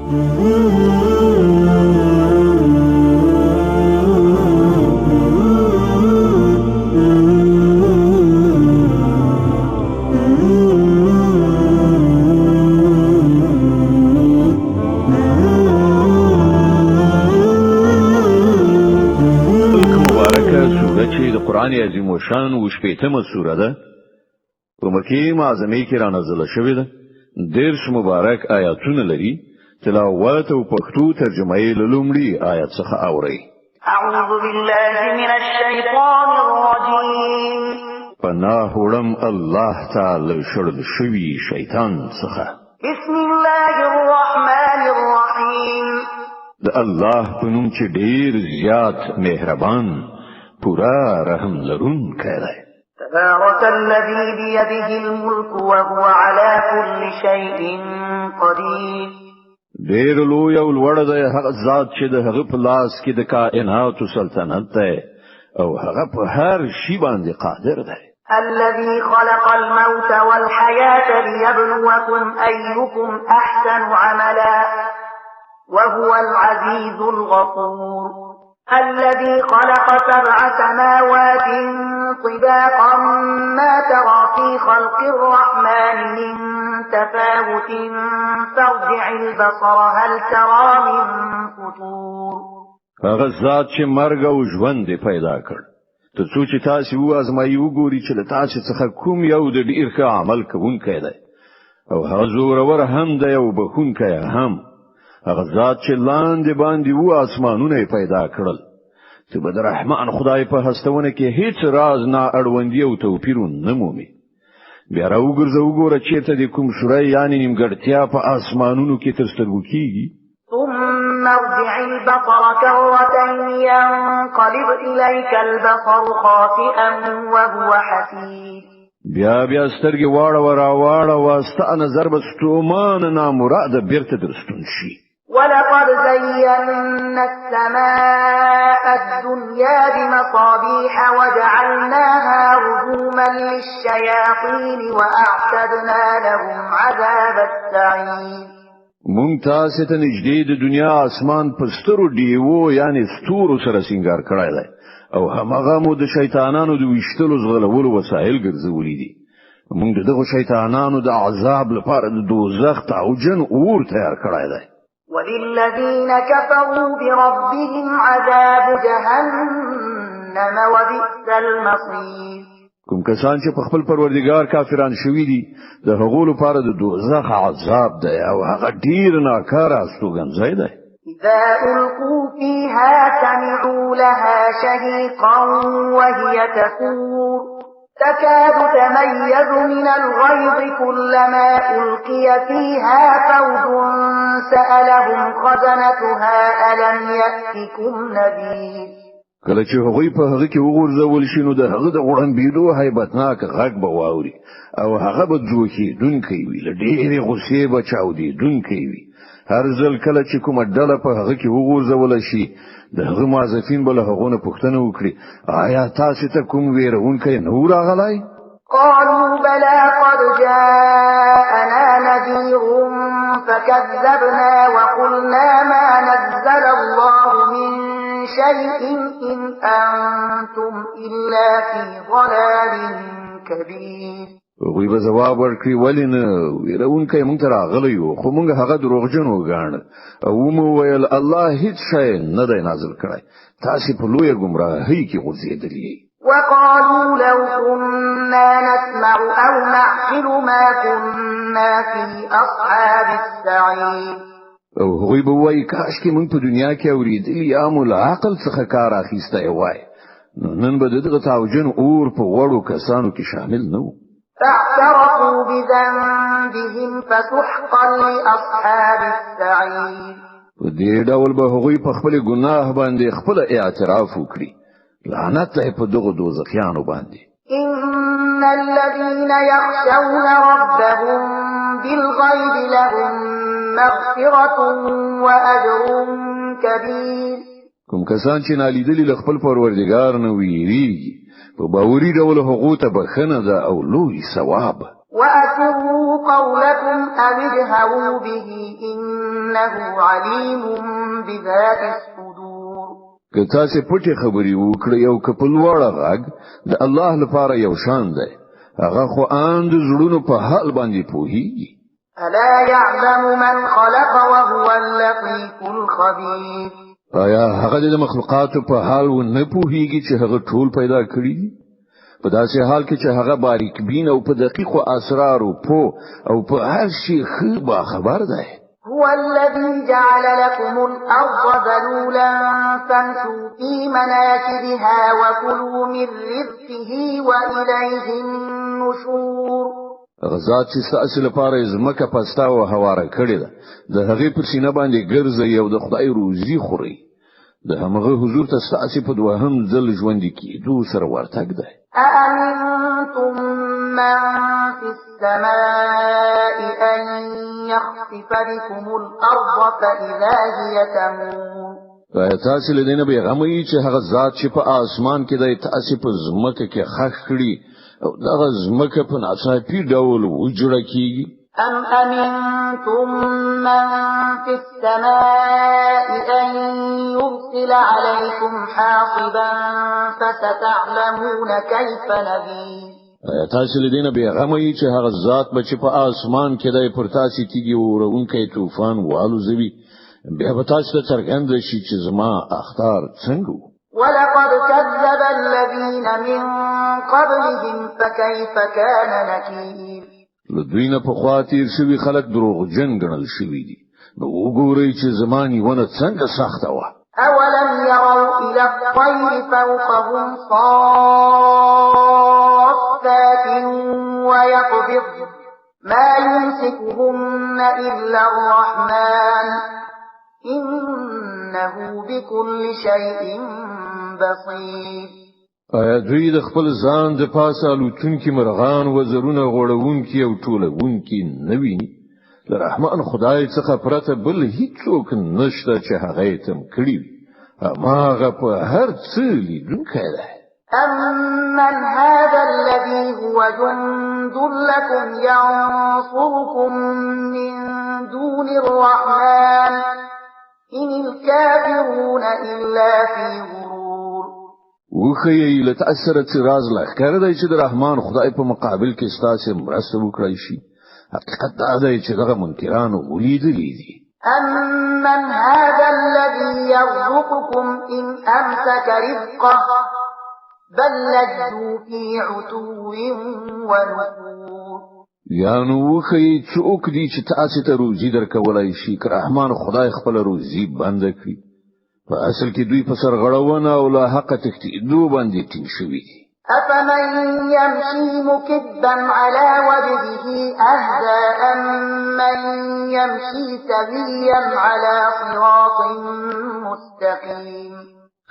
قرآن عظیم و شان و شپیتمه سوره ده په مکه معظمه کې را نازله شوې ده. دیرش مبارک آیاتونه لري. تلاوت او پښتو ترجمه یې له لومړي آیت څخه اورئ. اعوذ بالله من الشیطان الرجیم. پناه وړم الله تعالی شړل شوی شیطان څخه. بسم الله الرحمن الرحیم. د الله په نوم چې ډیر زیات مهربان پورا رحم لرون کړه. تبارك الذي بيده الملك وهو على كل شيء قدير. ډیر لوی او لوړ دی هغه ذات چې د هغه په لاس کې د کائنات سلطنت دی او هغه په هر شی باندې قادر دی. الذي خلق الموت والحياة ليبلوكم أيكم أحسن عملا وهو العزيز الغفور. الذي خلق 7 سماوات طباقا ما ترى في خلق الرحمن من تفاوت فارجع البصر هل ترى من فطور. هغه ذات چې مرګ او ژوند پیدا کړ تر څو چې تاسو وازمایي وګورئ چې له تاسو څخه کوم یو د ډیر ښه عمل کوونکی دی او هغه زورور هم دی او بخونکی هم. هغه ذات چې لاندې باندې و اسمانونه پیدا کړل چې بد رحمان خدای په هستونه کې هیڅ راز نه اړوندی او توپیر نه مومي. بیا راوګرځه وګوره چې ته د کوم شورای یعنی نیمګړتیا په اسمانونو کې تر سترګو کیږي. ثم ارجع البصر كرتين ينقلب إليك البصر خاسئا وهو حسير. بیا سترګې واړه واستا نظر به ستومان نامراده بیرته درستون شي. ولقد زينا السماء الدنيا بمصابيح وجعلناها رجوما للشياطين وأعتدنا لهم عذاب السعير. ممتاز ته نږدې د دنیا اسمان په سترو دیوو یعنی ستورو سره سنگار کړای دی او همغه مو د شیطانانو د وشتلو زغلولو وسایل ګرځولې دي. موږ دغه شیطانانو د عذاب لپاره د دوزخ تعوجن اور تیار کړای دی. وللذين كفروا بربهم عذاب جهنم وبئس المصير. کوم کسان چې په خپل پروردگار کافران شوي دي د هغو لپاره د دوزخ عذاب دی او هغه ډیر ناکاره استوګنځای دی. إذا ألقوا فيها سمعوا لها شهيقا وهي تفور تكاد تميز من الغيظ كلما ألقي فيها فوج سألهم خزنتها ألم يأتكم نذير. کله چې هغوی په هغه کې وګورځول شي نو د هغه د غړمبېدو هیبتناک غږ به واوري او هغه به ځوخي دونکي وي له ډېرې غصې به چاودي دونکي وي. هر ځل کله چې کومه ډله په هغه کې وګورځول شي د هغه موظفین به له هغه نه پوښتنه وکړي آیا تاسو ته کوم ویرونکی نه راغلی؟ قالوا بلى قد جاءنا نذير فكذبنا وقلنا ما نزل الله من شيء إن أنتم إلا في ضلال كبير. وی به جواب ورکړي ولې نه ویرونکی مونږ ته راغلی یو خو مونږ هغه دروغجن وګاڼه او مو ویل الله هیڅ شی نه دی نازل کړی تاسو په لویه ګمراهۍ کې غورځېدلې. وقالوا لو كنا نسمع أو نعقل ما كنا في أصحاب السعير. او هغوی به وایي کاش کې مونږ په دنیا کې اورېدلي یا مو له عقل څخه کار اخیستی وای نو نن به دغه تعوجن اور په وړو کسانو کې شامل نه و. فاعترفوا بذنبهم فسحقا لأصحاب السعير. په دې ډول به هغوی په خپل ګناه باندې خپل اعتراف وکړي. لعنت ته په دغه دوزخیانو باندې. إن الذين يخشون ربهم بالغيب لهم مغفرة وأجر كبير. کوم کسان چې نالیدلي له خپل پروردګار نه ویریږي په باوري ډول هغه ته بخښنه ده او لوی ثواب. وأسروا قولكم أو اجهروا به إنه عليم بذات الصدور. که تاسو پټي خبري وکړئ او که په لوړه غږ د الله لپاره یو شان دی هغه خو ان د زړونو په حال باندې پوهیږي. ألا يعلم من خلق وهو اللطيف الخبير. آیا هغه د مخلوقاتو په حال و نه پوهیږي چې هغه ټول پیدا کړی دي؟ په داسې حال کې چې هغه باریک بین او په دقیقو اسرارو او په هر شي ښه خبر دی. هو الذي جعل لكم الأرض ذلولا فامشوا في مناكبها وكلوا من رزقه وإليه النشور. غزاد چې تاسو لپاره زمکه پستا او هواره کړی ده د هغې پر سینه باندې ګرځي او د خدای روزي خوري د همغه حضور ته تاسو په دوهم ځل ژوند کېدو سره ورتګ ده. أأمنتم من في السماء أن يخسف بكم الأرض فإذا هي تمور. تاسو له دې نه بیغمه چې هغه ذات چې په اسمان کې د تاسو په زمکه کې خښ کړی او دغه زمکه په ناڅاپي ډول وجړه کیږي. أم أمنتم من في السماء أن يرسل عليكم حاصبا فستعلمون كيف نذير. تاسو له دې نه بیغمه چې هغه ذات چې په اسمان کې د پر تاسو تیږي ورونکي طوفان والوزوي بیا به تاسو ته څرګند شي چې زما اختار څنګه. ولقد كذب الذين من قبلهم فكيف كان نكير. لدوینه په خاطر شوی خلک دروغجن ګڼل شوی دي نو وګورئ چې زماني ونه څنګه سخته و. أولم يروا إلى الطير فوقهم صافات ويقبض ما يمسكهن إلا الرحمن إنه بكل شيء بصير. آیا دوی د خپل ځان د پاسه الوتونکي مرغان وزرونه غوړونکي او ټولونکي نه ویني؟ د رحمان خدای څخه پرته بل هیڅوک نشته چې هغه تم کړی وي. هغه په هر څه لیدونکی دی. أمن هذا الذي هو جند لكم ينصركم من دون الرحمن إن الكافرون إلا في غرور. وخی له تاثر راز لخر دی چې د رحمان خدای په مقابل کې ستاسو مرسته وکړي شي. حقیقت دا دی چې دغه منکرانو ولیدلی دي. أمن هذا الذي يرزقكم إن أمسك رزقه بل لجوا في عتو ونفور. یانو وخی څوک دی چې تاسو ته روزي درکولای شي که رحمان خدای خپل روزي بند کړي. په اصل کې دوی په سرغړونه او لا حق تکتیدو باندې ټینګ شوي دي. أفمن يمشي مكبا على وجهه أهدى أمن يمشي سويا على صراط مستقيم.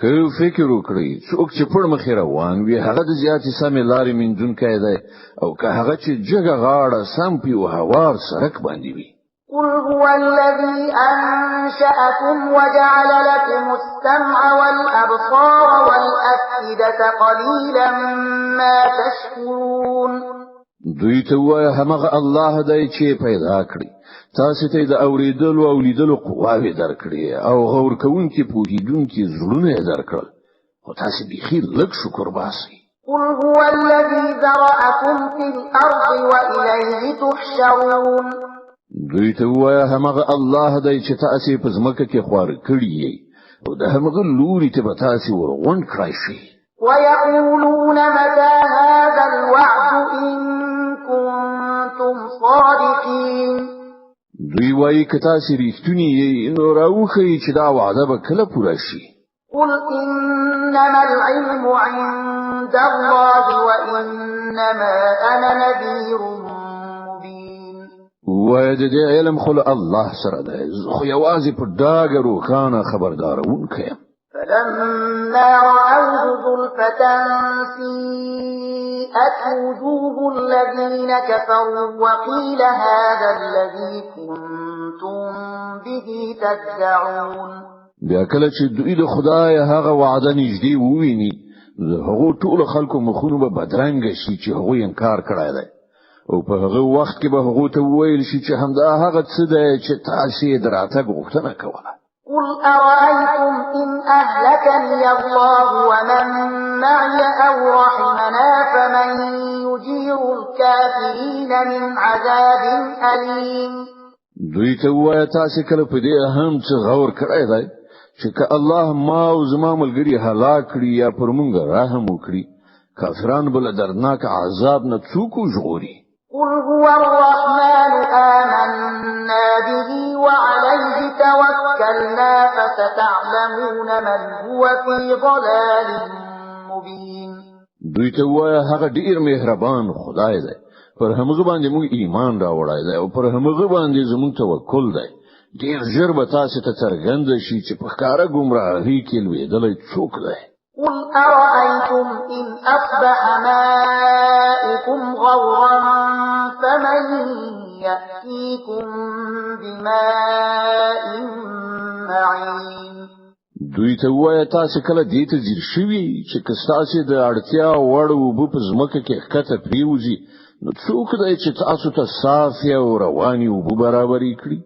که فکر وکړئ څوک چې پر مخ روان وي هغه د زیاتې سمې لارې مندونکی دی او که هغه چې جګه غاړه سم پی او هوار سړک باندې وي. قل هو الذي أنشأكم وجعل لكم السمع والأبصار والأفئدة قليلا ما تشكرون. دوی ته وایه همغه الله دی چې پیدا کړی تاسو ته د اوریدلو او لیدلو قواوې درکړي او غور کوونکي پوهیدونکي زړونه درکړل خو تاسو بخیر لږ شکر باسئ. قل هو الذي ذرأكم في الأرض وإليه تحشرون. دوی ته وایه همغه الله دی چې تاسو په ځمکه کې خوار کړی یې او د همغه لوري ته به تاسو ورغون کړئ شي. ويقولون متى هذا الوعد إن كنتم صادقين. دوی وایي که تاسو ریښتونی یې نو راوخی چې دا وعده به کله پوره شي. قل إنما العلم عند الله وإنما أنا نذير مبين. وایي د دې علم خو الله سره دی خو یوازې په ډاګه روښانه خبردارونکی یم. فلما رأوه زلفة سيئت وجوه الذين كفروا وقيل هذا الذي كنتم به تدعون. بیا کله چې دوی د خدای هغه وعده نږدې وویني هغه ټول خلکو مخونه به بدرنګ شي چې هغه انکار کړی دی او په هغه وخت کې به هغه ته ویل شي چې همدا هغه څه دی چې تاسو یې دراتګ غوښتنه کوله. قل أرأيتم إن أهلكني الله ومن معي أو رحمنا فمن يجير الكافرين من عذاب أليم. دوی ته وایي تاسو کله په دې هم څه غور کړی دی چې که الله ما او زما ملګری هلاک کړي یا پر موږ رحم وکړي کافران بل دردناک عذاب نه څوک ژغوري. قل هو الرحمن آمنا به وعليه توكلنا فستعلمون من هو في ضلال مبين. دوی ته وایي هغه ډیر مهربان خدای دی، پر هغه باندې موږ ایمان راوړای دی او پر هغه باندې زموږ توکل دی. ډیر ژر به تاسو ته څرګند شي چې په ښکارا ګمراهۍ کې لویدلې څوک دی. قل أرأيتم إن أصبح ماؤكم غورا فمن يأتيكم بماء معين. دوی ته وایي تاسو کله دې ته ځیر شوي چې کستاسو د اړتیا وړ وبو په ځمکه کې ښکته پریوزي نو څوک دی چې تاسو ته صافي او رواني وبو برابرې کړي.